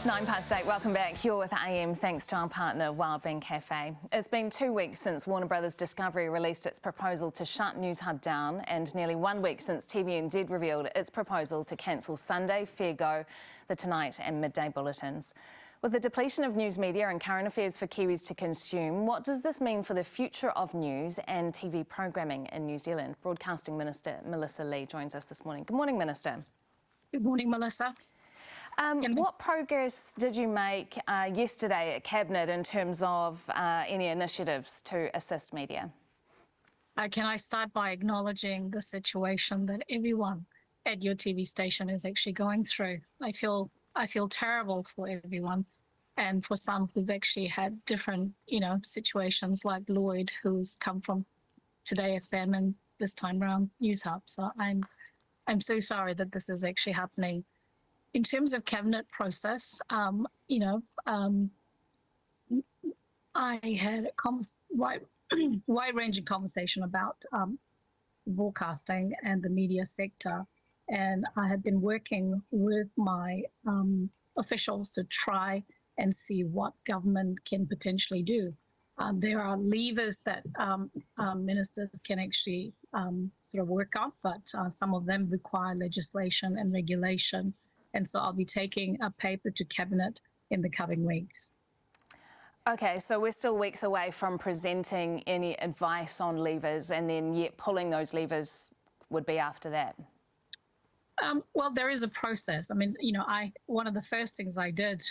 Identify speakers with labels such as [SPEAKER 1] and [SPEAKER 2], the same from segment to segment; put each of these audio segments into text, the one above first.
[SPEAKER 1] 8:09, welcome back. You're with AM thanks to our partner Wildbean Cafe. It's been 2 weeks since Warner Brothers Discovery released its proposal to shut Newshub down, and nearly 1 week since TVNZ revealed its proposal to cancel Sunday, Feir Go, the Tonight and Midday bulletins. With the depletion of news media and current affairs for Kiwis to consume, what does this mean for the future of news and TV programming in New Zealand? Broadcasting Minister Melissa Lee joins us this morning. Good morning, Minister.
[SPEAKER 2] Good morning, Melissa.
[SPEAKER 1] What progress did you make yesterday at Cabinet in terms of any initiatives to assist media?
[SPEAKER 2] Can I start by acknowledging the situation that everyone at your TV station is actually going through? I feel terrible for everyone, and for some who've actually had different, situations, like Lloyd, who's come from Today FM and this time around Newshub. So I'm so sorry that this is actually happening. In terms of cabinet process, I had a wide-ranging conversation about broadcasting and the media sector, and I have been working with my officials to try and see what government can potentially do. There are levers that ministers can actually sort of work on, but some of them require legislation and regulation. And so I'll be taking a paper to Cabinet in the coming weeks.
[SPEAKER 1] Okay, so we're still weeks away from presenting any advice on levers, and then yet pulling those levers would be after that.
[SPEAKER 2] Well, there is a process. I mean, one of the first things I did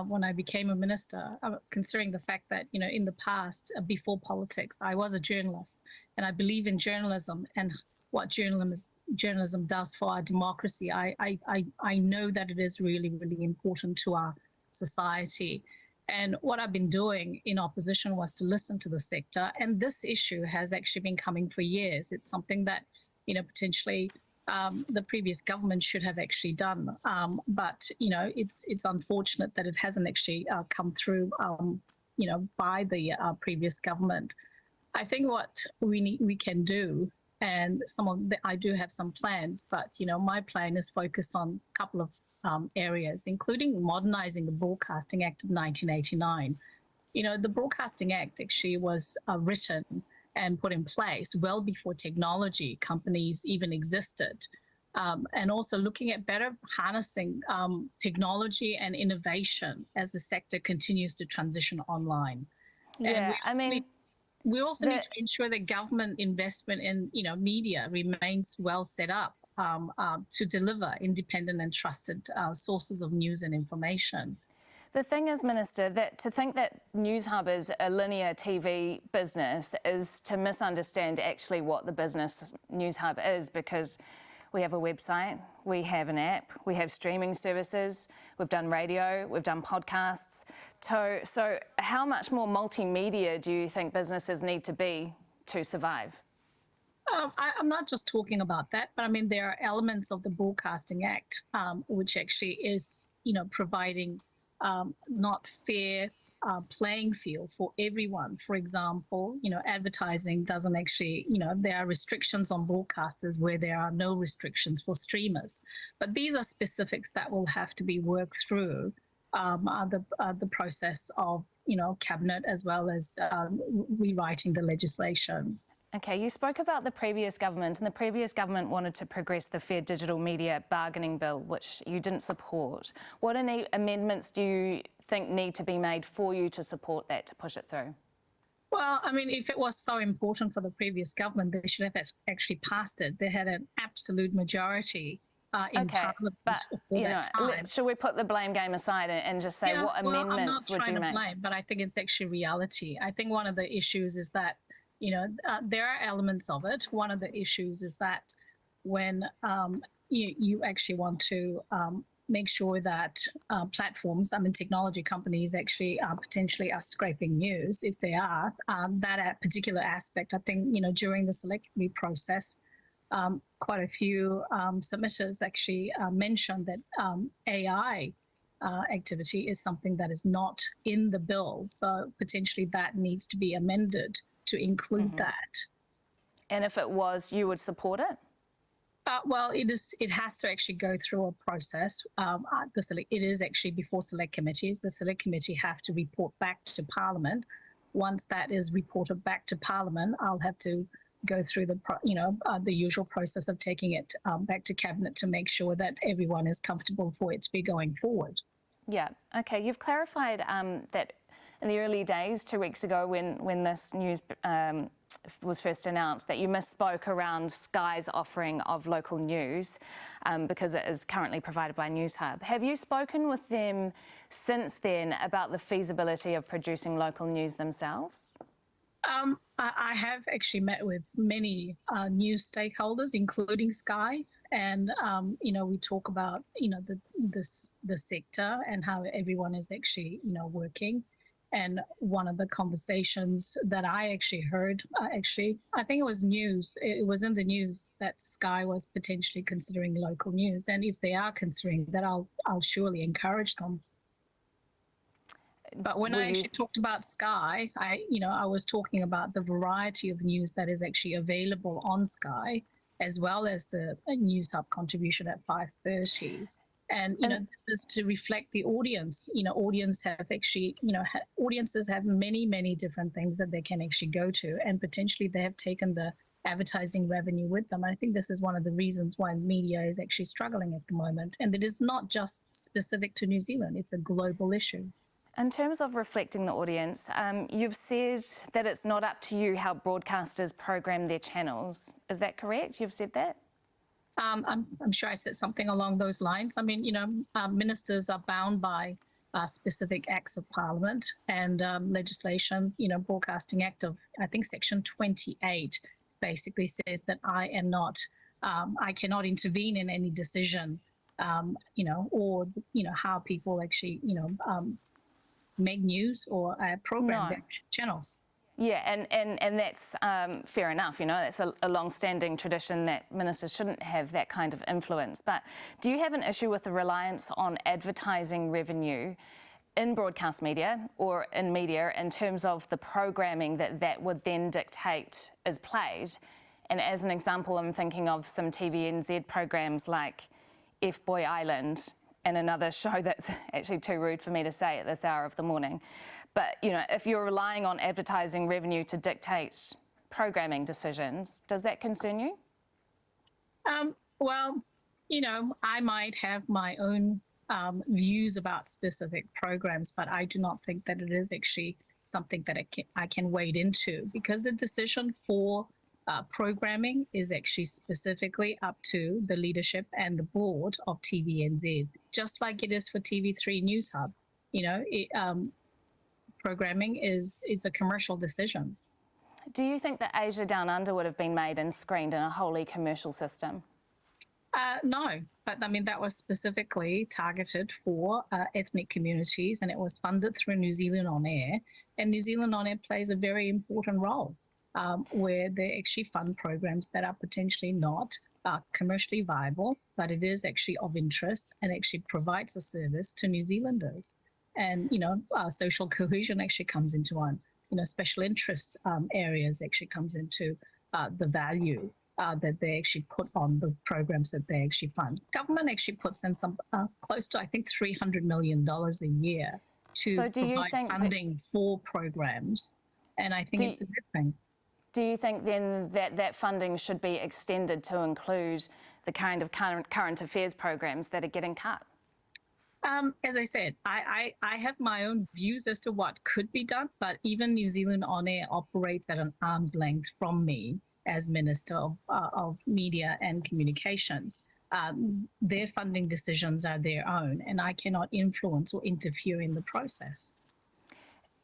[SPEAKER 2] when I became a minister, considering the fact that, in the past, before politics, I was a journalist, and I believe in journalism and what journalism does for our democracy. I know that it is really, really important to our society. And what I've been doing in opposition was to listen to the sector. And this issue has actually been coming for years. It's something that, potentially the previous government should have actually done. But, it's unfortunate that it hasn't actually come through, by the previous government. I think what we can do, and I do have some plans, but, my plan is focused on a couple of areas, including modernizing the Broadcasting Act of 1989. The Broadcasting Act actually was written and put in place well before technology companies even existed. And also looking at better harnessing technology and innovation as the sector continues to transition online.
[SPEAKER 1] Yeah,
[SPEAKER 2] we also need to ensure that government investment in, media remains well set up to deliver independent and trusted sources of news and information.
[SPEAKER 1] The thing is, Minister, that to think that Newshub is a linear TV business is to misunderstand actually what the business Newshub is, because we have a website, we have an app, we have streaming services, we've done radio, we've done podcasts. So how much more multimedia do you think businesses need to be to survive?
[SPEAKER 2] I'm not just talking about that, but there are elements of the Broadcasting Act which actually is, providing not fair playing field for everyone. For example, advertising doesn't actually, there are restrictions on broadcasters where there are no restrictions for streamers. But these are specifics that will have to be worked through the process of, Cabinet, as well as rewriting the legislation.
[SPEAKER 1] Okay, you spoke about the previous government, and the previous government wanted to progress the Fair Digital Media Bargaining Bill, which you didn't support. What amendments do you think need to be made for you to support that, to push it through?
[SPEAKER 2] Well, if it was so important for the previous government, they should have actually passed it. They had an absolute majority in Parliament. But,
[SPEAKER 1] should we put the blame game aside and just say what amendments would you make?
[SPEAKER 2] I'm not trying to blame, but I think it's actually reality. I think one of the issues is that there are elements of it. One of the issues is that when you actually want to make sure that platforms, technology companies actually potentially are scraping news, if they are, that particular aspect, I think, during the select committee process, quite a few submitters actually mentioned that AI activity is something that is not in the bill. So potentially that needs to be amended to include that.
[SPEAKER 1] And if it was, you would support it?
[SPEAKER 2] Well, it has to actually go through a process. It is actually before select committees. The select committee have to report back to Parliament. Once that is reported back to Parliament, I'll have to go through the usual process of taking it back to Cabinet to make sure that everyone is comfortable for it to be going forward.
[SPEAKER 1] Yeah. Okay. You've clarified that in the early days, 2 weeks ago, when this news was first announced, that you misspoke around Sky's offering of local news because it is currently provided by Newshub. Have you spoken with them since then about the feasibility of producing local news themselves?
[SPEAKER 2] I have actually met with many news stakeholders, including Sky, and we talk about the sector and how everyone is actually working. And one of the conversations that I actually heard, I think it was news. It was in the news that Sky was potentially considering local news, and if they are considering that, I'll surely encourage them. But when I actually talked about Sky, I was talking about the variety of news that is actually available on Sky, as well as the Newshub contribution at 5:30. And this is to reflect the audience. Audiences have many different things that they can actually go to, and potentially they have taken the advertising revenue with them. I think this is one of the reasons why media is actually struggling at the moment, and it is not just specific to New Zealand; it's a global issue.
[SPEAKER 1] In terms of reflecting the audience, you've said that it's not up to you how broadcasters program their channels. Is that correct? You've said that?
[SPEAKER 2] I'm sure I said something along those lines. I mean, ministers are bound by specific acts of Parliament and legislation. Broadcasting Act of, I think, Section 28 basically says that I cannot intervene in any decision, or how people actually, make news or program their channels.
[SPEAKER 1] Yeah, and that's fair enough. That's a long-standing tradition that ministers shouldn't have that kind of influence. But do you have an issue with the reliance on advertising revenue in broadcast media or in media in terms of the programming that would then dictate is played? And as an example, I'm thinking of some TVNZ programs like F-Boy Island, and another show that's actually too rude for me to say at this hour of the morning. But, if you're relying on advertising revenue to dictate programming decisions, does that concern you?
[SPEAKER 2] Well, I might have my own views about specific programs, but I do not think that it is actually something that I can wade into, because the decision for programming is actually specifically up to the leadership and the board of TVNZ, just like it is for TV3 Newshub. Programming is a commercial decision.
[SPEAKER 1] Do you think that Asia Down Under would have been made and screened in a wholly commercial system?
[SPEAKER 2] No, but I mean, that was specifically targeted for ethnic communities, and it was funded through New Zealand On Air. And New Zealand On Air plays a very important role where they actually fund programs that are potentially not commercially viable, but it is actually of interest and actually provides a service to New Zealanders. And, social cohesion actually comes into one. Special interest areas actually comes into the value that they actually put on the programs that they actually fund. Government actually puts in some close to, I think, $300 million a year to provide funding for programs. And I think it's a good thing.
[SPEAKER 1] Do you think then that funding should be extended to include the kind of current affairs programs that are getting cut?
[SPEAKER 2] As I said, I have my own views as to what could be done, but even New Zealand On Air operates at an arm's length from me as Minister of Media and Communications. Their funding decisions are their own, and I cannot influence or interfere in the process.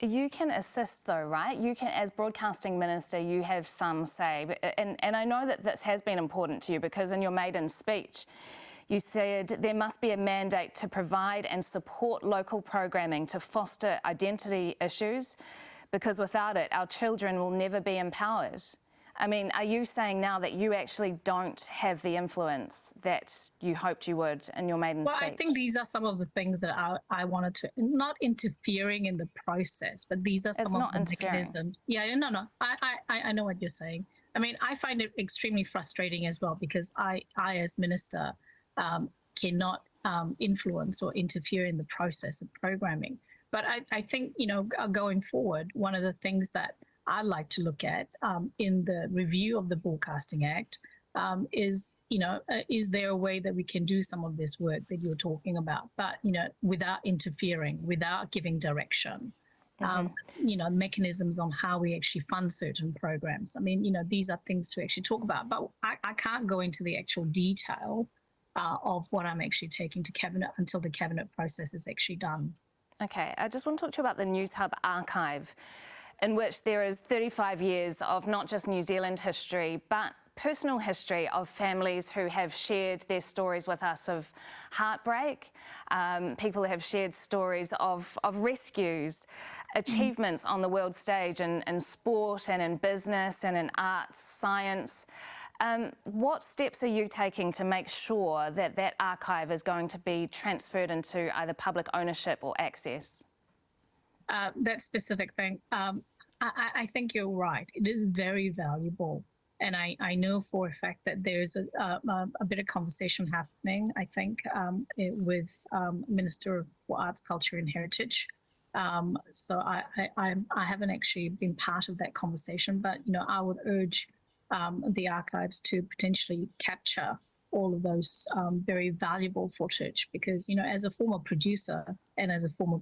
[SPEAKER 1] You can assist though, right? You can, as broadcasting minister, you have some say. And I know that this has been important to you, because in your maiden speech, you said there must be a mandate to provide and support local programming to foster identity issues, because without it, our children will never be empowered. I mean, are you saying now that you actually don't have the influence that you hoped you would in your maiden speech?
[SPEAKER 2] Well, I think these are some of the things that I wanted to, not interfering in the process, but these are some of the mechanisms. Yeah, no, I know what you're saying. I mean, I find it extremely frustrating as well, because I as minister, cannot influence or interfere in the process of programming. But I think, going forward, one of the things that I'd like to look at in the review of the Broadcasting Act is there a way that we can do some of this work that you're talking about, but, without interfering, without giving direction, mechanisms on how we actually fund certain programs. I mean, these are things to actually talk about, but I can't go into the actual detail of what I'm actually taking to Cabinet until the Cabinet process is actually done.
[SPEAKER 1] Okay, I just want to talk to you about the Newshub Archive, in which there is 35 years of not just New Zealand history, but personal history of families who have shared their stories with us of heartbreak. People have shared stories of rescues, achievements on the world stage in sport and in business and in arts, science. What steps are you taking to make sure that that archive is going to be transferred into either public ownership or access?
[SPEAKER 2] That specific thing, I think you're right. It is very valuable. And I know for a fact that there's a bit of conversation happening, I think, with Minister for Arts, Culture and Heritage. So I haven't actually been part of that conversation, but, I would urge the archives to potentially capture all of those very valuable footage, because, as a former producer and as a former,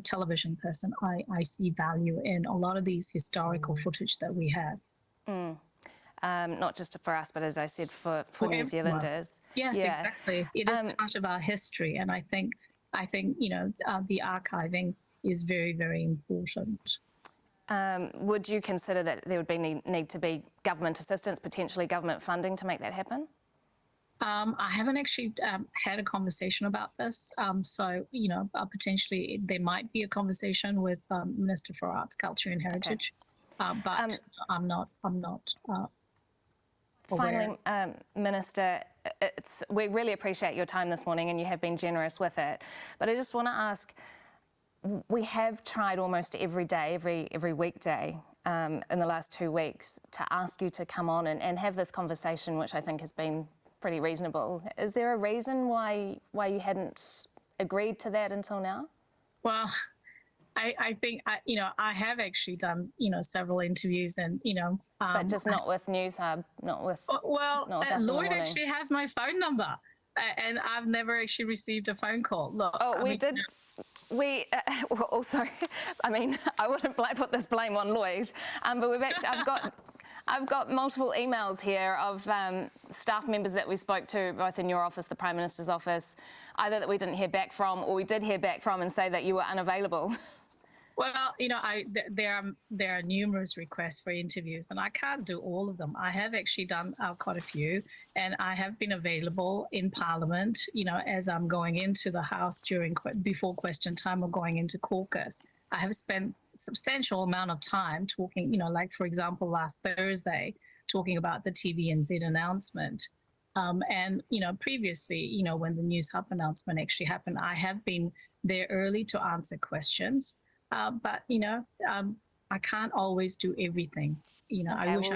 [SPEAKER 2] television person, I see value in a lot of these historical footage that we have.
[SPEAKER 1] Not just for us, but as I said, for New
[SPEAKER 2] everyone.
[SPEAKER 1] Zealanders.
[SPEAKER 2] Yes,
[SPEAKER 1] yeah.
[SPEAKER 2] Exactly. It is part of our history, and I think the archiving is very, very important.
[SPEAKER 1] Would you consider that there would be need to be government assistance, potentially government funding, to make that happen?
[SPEAKER 2] I haven't actually had a conversation about this, so potentially there might be a conversation with Minister for Arts, Culture and Heritage, but I'm not.
[SPEAKER 1] Finally, Minister, we really appreciate your time this morning, and you have been generous with it. But I just want to ask, we have tried almost every day, every weekday in the last 2 weeks to ask you to come on and have this conversation, which I think has been pretty reasonable. Is there a reason why you hadn't agreed to that until now?
[SPEAKER 2] Well, I think I have actually done several interviews, and
[SPEAKER 1] but just not with Newshub, not with
[SPEAKER 2] Lloyd actually has my phone number, and I've never actually received a phone call. Look,
[SPEAKER 1] sorry. I mean, I wouldn't put this blame on Lloyd, but we've actually I've got multiple emails here of staff members that we spoke to, both in your office, the Prime Minister's office, either that we didn't hear back from, or we did hear back from and say that you were unavailable.
[SPEAKER 2] Well, there are numerous requests for interviews, and I can't do all of them. I have actually done quite a few, and I have been available in Parliament, as I'm going into the House before question time or going into caucus. I have spent a substantial amount of time talking, like, for example, last Thursday, talking about the TVNZ announcement. And, previously, when the Newshub announcement actually happened, I have been there early to answer questions. But, I can't always do everything.
[SPEAKER 1] Okay,
[SPEAKER 2] I wish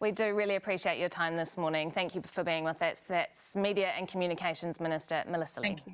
[SPEAKER 1] we do really appreciate your time this morning. Thank you for being with us. That's Media and Communications Minister Melissa Lee.
[SPEAKER 2] Thank you.